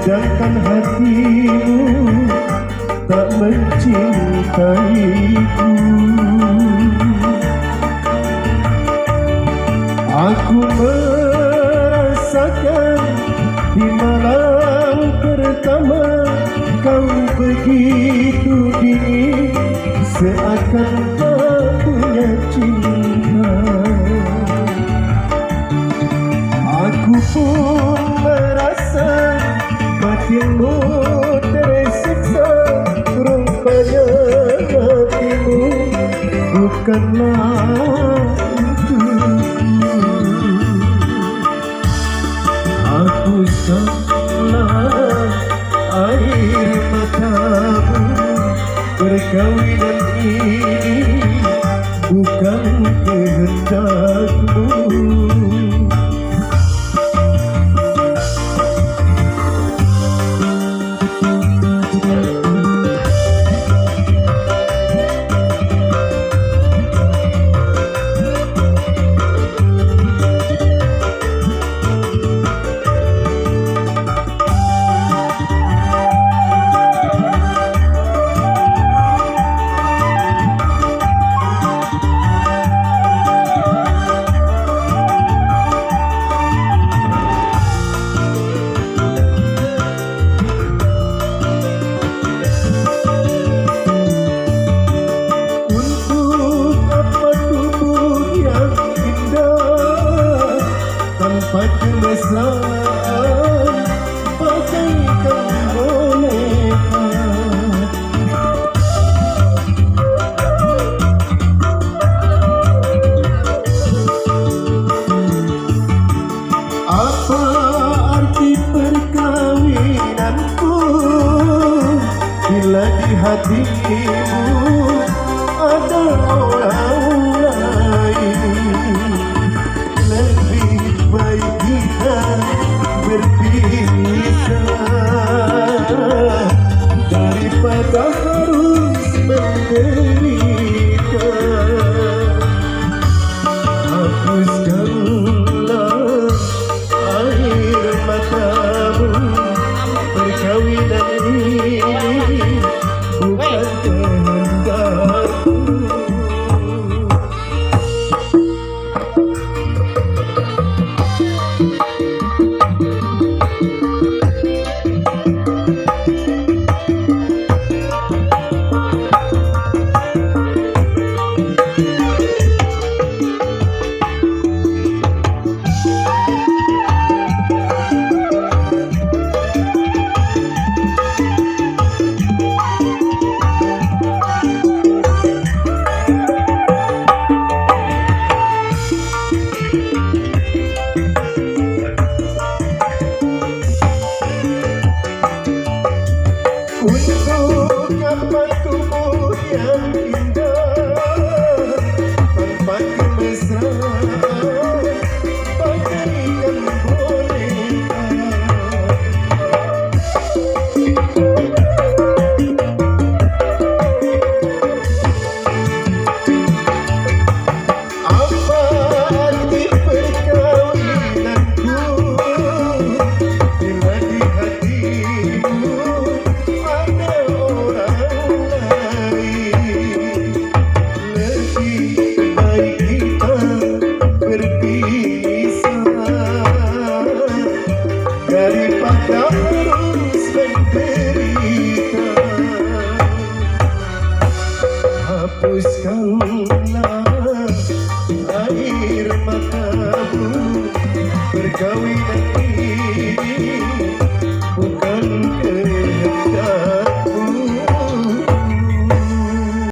Sedangkan hatimu tak mencintaiku. Aku merasakan di malam pertama kau begitu dingin, seakan tak punya cinta. Aku pun merasa batinmu tersiksa, rupanya hatimu bukanlah untukku. Hapuskanlah air matamu, perkawinan ini bukan kehendakmu. Tanpa kemesraan bagaikan boneka, apa arti perkawinanku bila di hatimu ada orang lain? Lebih baik kita berpisah daripada harus menderita. Hapuskanlah air matamu, perkawinan ini bukan kehendakku. Untuk apa tubuh yang indah tanpa kemesraan bagaikan boneka? Apa arti perkawinanku bila di hatimu ada orang lain? Lebih baik kita berpisah daripada harus menderita. Hapuskanlah air matamu, perkawinan